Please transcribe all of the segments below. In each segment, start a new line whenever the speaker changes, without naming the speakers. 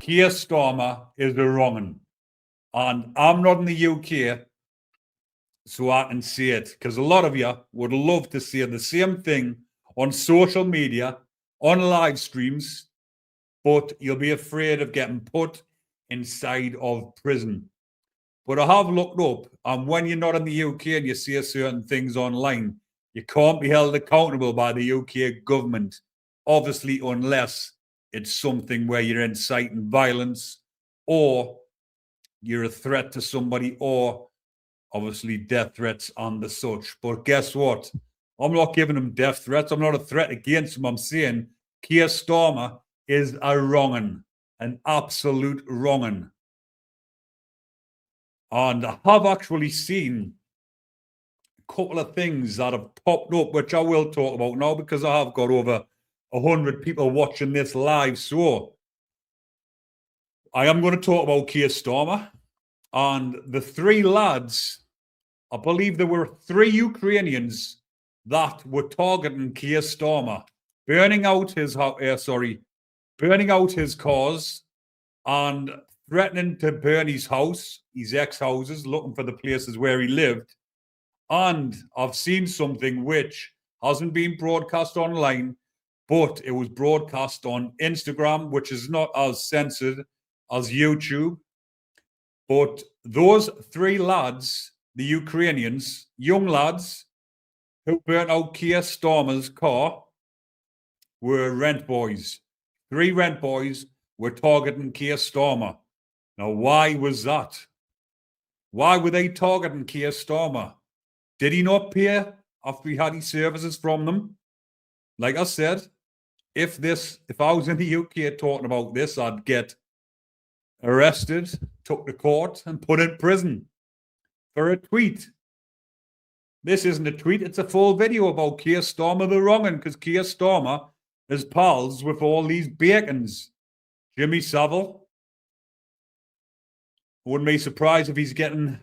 Keir Starmer is the wrong one. And I'm not in the UK, so I can say it, because a lot of you would love to say the same thing on social media, on live streams, but you'll be afraid of getting put inside of prison. But I have looked up, and when you're not in the UK and you say certain things online, you can't be held accountable by the UK government, obviously, unless it's something where you're inciting violence or you're a threat to somebody, or obviously death threats and the such. But guess what? I'm not giving him death threats. I'm not a threat against him. I'm saying Keir Starmer is a wrong'un, an absolute wrong'un. And I have actually seen a couple of things that have popped up, which I will talk about now because I have got over 100 people watching this live. So I am going to talk about Keir Starmer and the three lads. I believe there were 3 Ukrainians that were targeting Keir Starmer, burning out his cars and threatening to burn his house, his ex-houses, looking for the places where he lived. And I've seen something which hasn't been broadcast online, but it was broadcast on Instagram, which is not as censored as YouTube. But those 3 lads, the Ukrainians, young lads who burnt out Keir Starmer's car, were rent boys. 3 rent boys were targeting Keir Starmer. Now, why was that? Why were they targeting Keir Starmer? Did he not pay after he had his services from them? Like I said, if I was in the UK talking about this, I'd get arrested, took to court, and put in prison for a tweet. This isn't a tweet, it's a full video about Keir Starmer the wrong'un, because Keir Starmer is pals with all these bacons. Jimmy Savile. Wouldn't be surprised if he's getting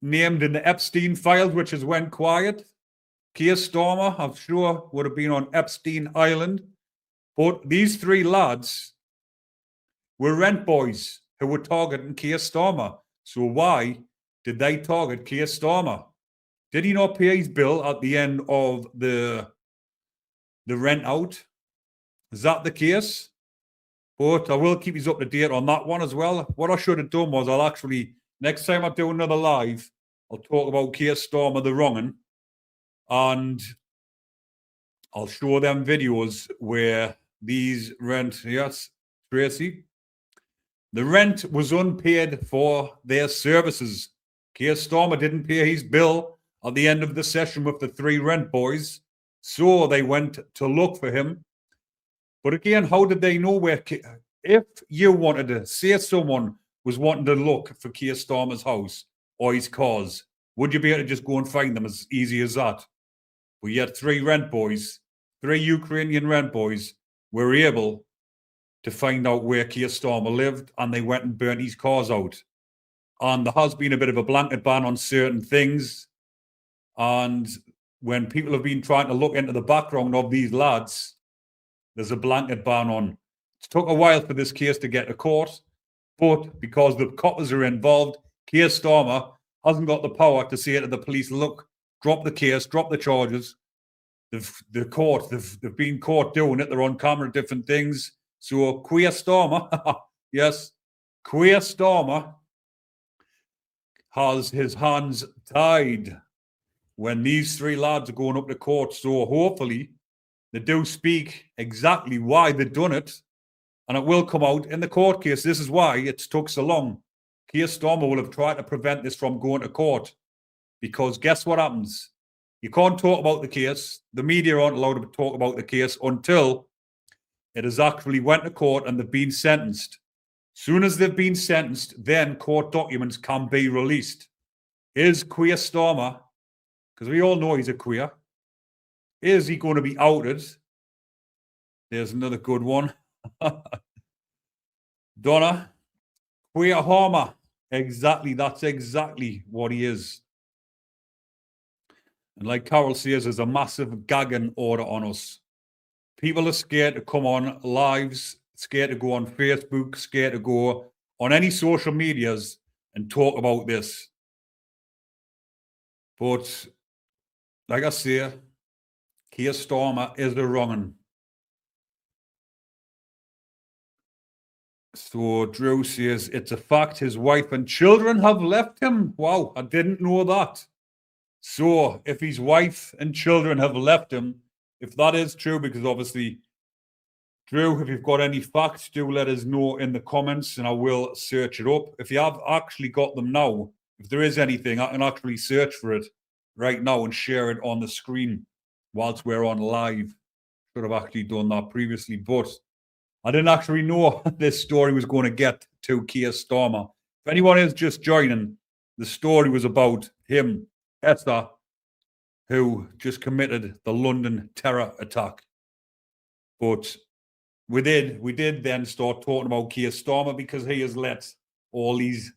named in the Epstein files, which has went quiet. Keir Starmer, I'm sure, would have been on Epstein Island. But these 3 lads were rent boys who were targeting Keir Starmer. So why did they target Keir Starmer? Did he not pay his bill at the end of the rent out? Is that the case? But I will keep you up to date on that one as well. What I should have done was I'll actually, next time I do another live, I'll talk about Keir Starmer the wrong'un, and I'll show them videos where these rent, yes, Tracy, the rent was unpaid for their services. Keir Starmer didn't pay his bill at the end of the session with the 3 rent boys, so they went to look for him. But again, how did they know where? If you wanted to say someone was wanting to look for Keir Starmer's house or his cars, would you be able to just go and find them as easy as that? But yet 3 rent boys, 3 Ukrainian rent boys, were able to find out where Keir Starmer lived, and they went and burnt his cars out. And there has been a bit of a blanket ban on certain things. And when people have been trying to look into the background of these lads, there's a blanket ban on. It took a while for this case to get to court, but because the coppers are involved, Keir Starmer hasn't got the power to say to the police, look, drop the case, drop the charges. They've been caught doing it. They're on camera, different things. So Keir Starmer, yes, Keir Starmer has his hands tied when these 3 lads are going up to court. So hopefully they do speak exactly why they've done it, and it will come out in the court case. This is why it's took so long. Keir Starmer will have tried to prevent this from going to court, because guess what happens? You can't talk about the case. The media aren't allowed to talk about the case until it has actually went to court and they've been sentenced. Soon as they've been sentenced, then court documents can be released. Is Keir Starmer, because we all know he's a queer, is he going to be outed? There's another good one. Donna, queer harmer. Exactly, that's exactly what he is. And like Carol says, there's a massive gagging order on us. People are scared to come on lives, scared to go on Facebook, scared to go on any social medias and talk about this. But like I say, Keir Starmer is the wrong one. So Drew says, it's a fact his wife and children have left him. Wow, I didn't know that. So if his wife and children have left him, if that is true, because obviously, Drew, if you've got any facts, do let us know in the comments and I will search it up. If you have actually got them now, if there is anything, I can actually search for it right now and share it on the screen whilst we're on live. Should have actually done that previously, but I didn't actually know this story was going to get to Keir Starmer. If anyone is just joining, the story was about him, Esther, who just committed the London terror attack. But we did then start talking about Keir Starmer because he has let all these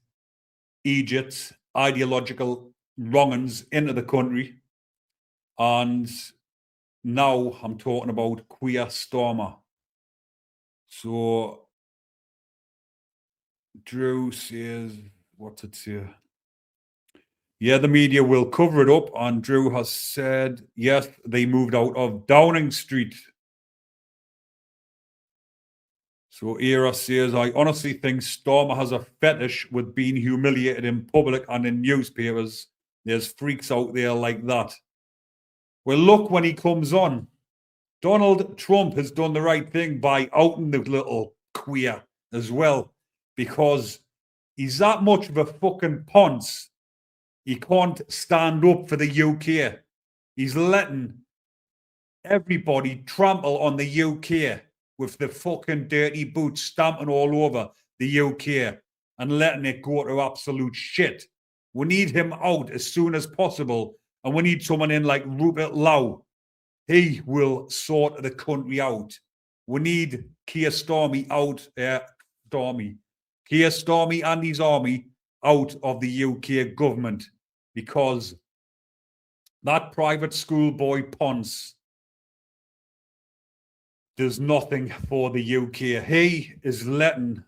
idiots, ideological wrong-uns into the country. And now I'm talking about Keir Starmer. So Drew says, what's it say? Yeah, the media will cover it up. And Drew has said, yes, they moved out of Downing Street. So Era says, I honestly think Starmer has a fetish with being humiliated in public and in newspapers. There's freaks out there like that. Well, look, when he comes on, Donald Trump has done the right thing by outing the little queer as well, because he's that much of a fucking ponce. He can't stand up for the UK. He's letting everybody trample on the UK with the fucking dirty boots stamping all over the UK and letting it go to absolute shit. We need him out as soon as possible, and we need someone in like Rupert Lau. He will sort the country out. We need Keir Starmer out. Keir Starmer and his army out of the UK government, because that private schoolboy Ponce does nothing for the UK. He is letting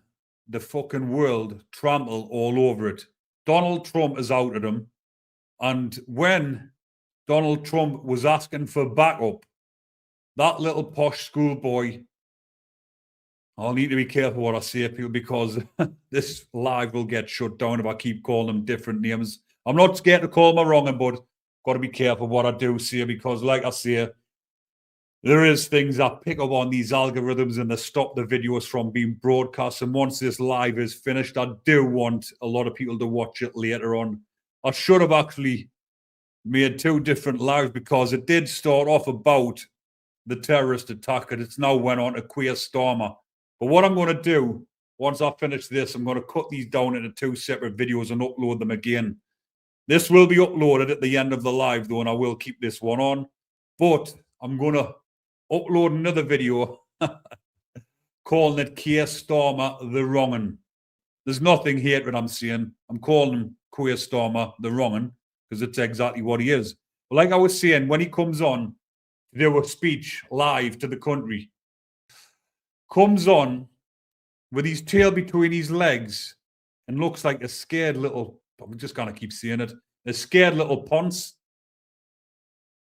the fucking world trample all over it. Donald Trump has outed him. And when Donald Trump was asking for backup, that little posh schoolboy, I'll need to be careful what I say, people, because this live will get shut down if I keep calling them different names. I'm not scared to call them wrong, but got to be careful what I do say, because like I say, there is things that pick up on these algorithms and they stop the videos from being broadcast. And once this live is finished, I do want a lot of people to watch it later on. I should have actually made 2 different lives, because it did start off about the terrorist attack and it's now went on to Keir Starmer. But what I'm going to do, once I finish this, I'm going to cut these down into 2 separate videos and upload them again. This will be uploaded at the end of the live, though, and I will keep this one on. But I'm going to upload another video calling it Keir Starmer the wrong-un. There's nothing hatred I'm saying. I'm calling him Keir Starmer the wrong-un because it's exactly what he is. But like I was saying, when he comes on to do a speech live to the country, comes on with his tail between his legs and looks like a scared little, I'm just going to keep saying it, a scared little ponce.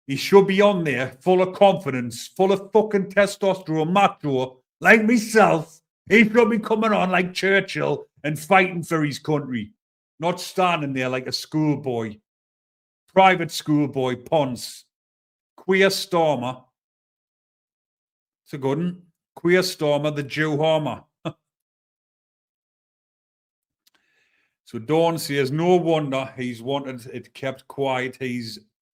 He should be on there full of confidence, full of fucking testosterone, macho, like myself. He should be coming on like Churchill and fighting for his country, not standing there like a schoolboy, private schoolboy ponce. Keir Starmer. It's a good one. Keir Starmer, the Jew harmer. So Dawn says, no wonder he's wanted it kept quiet. He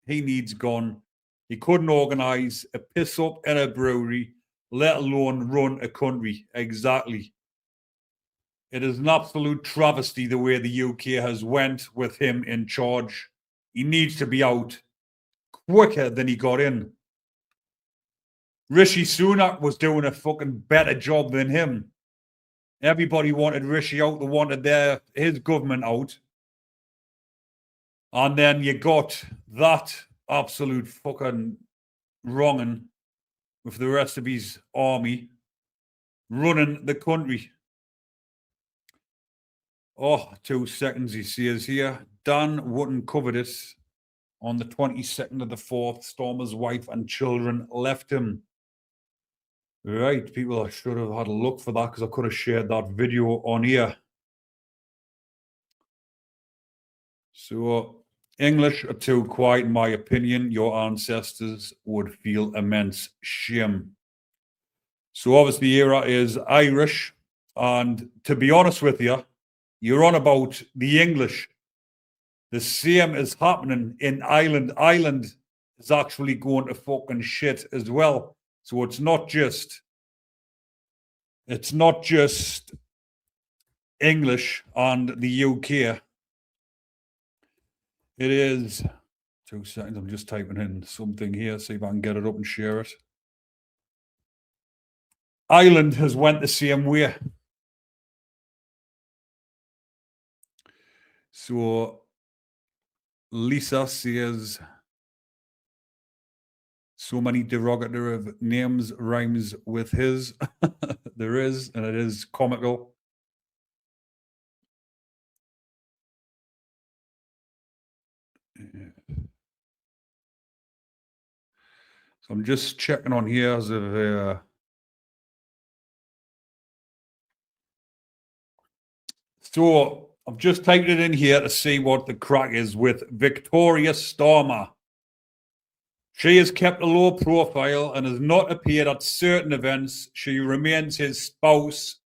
needs gone. He couldn't organise a piss up in a brewery, let alone run a country. Exactly. It is an absolute travesty the way the UK has went with him in charge. He needs to be out quicker than he got in. Rishi Sunak was doing a fucking better job than him. Everybody wanted Rishi out. They wanted his government out. And then you got that absolute fucking wronging with the rest of his army. running the country. Oh, 2 seconds, he says here. Dan Wootton covered it on the 22nd of the 4th. Starmer's wife and children left him. Right, people, I should have had a look for that because I could have shared that video on here. So, English are too quiet, in my opinion. Your ancestors would feel immense shame. So, obviously, Era is Irish. And to be honest with you, you're on about the English. The same is happening in Ireland. Ireland is actually going to fucking shit as well. So it's not just English and the UK. It is 2 seconds. I'm just typing in something here, see if I can get it up and share it. Ireland has went the same way. So Lisa says so many derogatory names rhymes with his. There is, and it is comical. So I'm just checking on here as of so I've just typed it in here to see what the crack is with Victoria Starmer. She has kept a low profile and has not appeared at certain events. She remains his spouse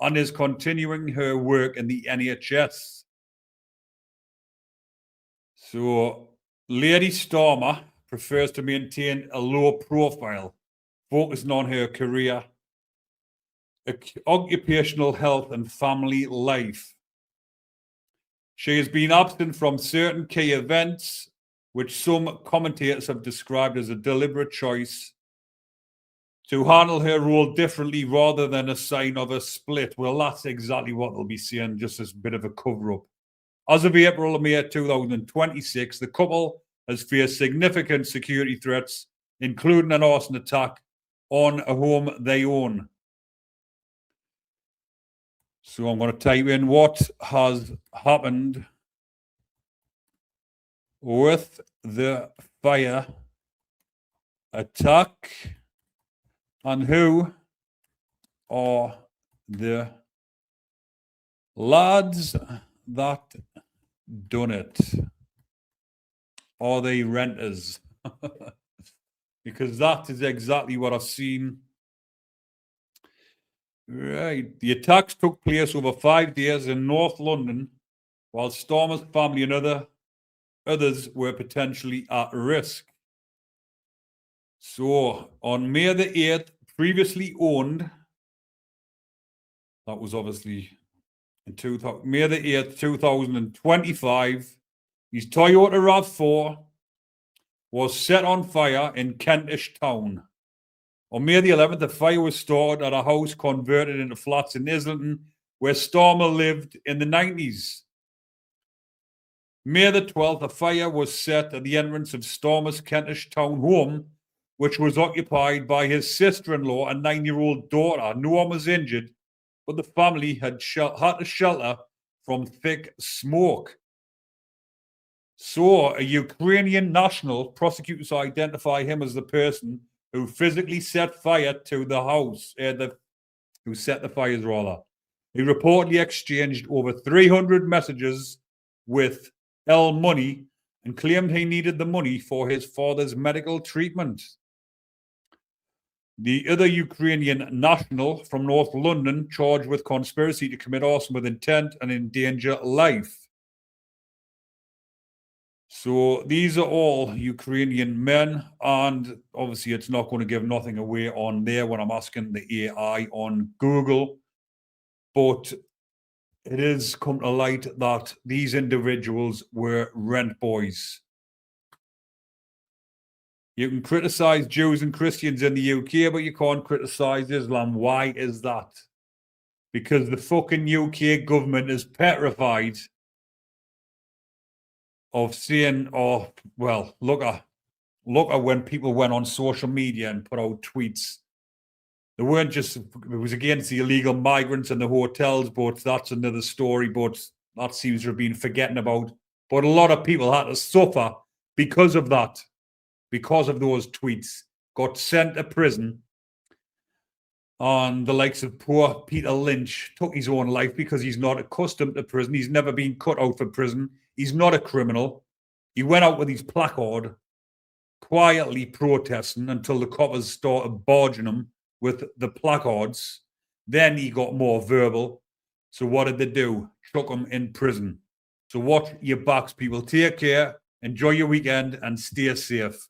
and is continuing her work in the NHS. So Lady Starmer prefers to maintain a low profile, focusing on her career, occupational health, and family life. She has been absent from certain key events, which some commentators have described as a deliberate choice to handle her role differently rather than a sign of a split. Well, that's exactly what they'll be seeing, just as a bit of a cover-up. As of April and May 2026, the couple has faced significant security threats, including an arson attack on a home they own. So I'm going to type in what has happened with the fire attack and who are the lads that done it. Are they renters? Because that is exactly what I've seen. Right. The attacks took place over 5 days in North London, while Starmer's family and others were potentially at risk. So, on May the 8th, previously owned, that was obviously in May the 8th, 2025, his Toyota RAV4 was set on fire in Kentish Town. On May the 11th, the fire was started at a house converted into flats in Islington, where Starmer lived in the 90s. May the 12th, a fire was set at the entrance of Starmer's Kentish Town home, which was occupied by his sister-in-law and 9-year-old daughter. No one was injured, but the family had to shelter from thick smoke. So, a Ukrainian national, prosecutors identify him as the person who physically set fire to the house, who set the fires, rather. He reportedly exchanged over 300 messages with L Money and claimed he needed the money for his father's medical treatment. The other Ukrainian national from North London charged with conspiracy to commit arson with intent and endanger life. So these are all Ukrainian men, and obviously it's not going to give nothing away on there when I'm asking the AI on Google, but it is come to light that these individuals were rent boys. You can criticize Jews and Christians in the UK, but you can't criticize Islam. Why is that? Because the fucking UK government is petrified of saying, oh, well, look at when people went on social media and put out tweets They weren't just, it was against the illegal migrants and the hotels, but that's another story, but that seems to have been forgotten about. But a lot of people had to suffer because of that, because of those tweets, got sent to prison. On the likes of poor Peter Lynch took his own life because he's not accustomed to prison. He's never been cut out for prison. He's not a criminal. He went out with his placard, quietly protesting until the coppers started barging him with the placards. Then he got more verbal. So what did they do? Chuck him in prison. So watch your backs, people. Take care. Enjoy your weekend and stay safe.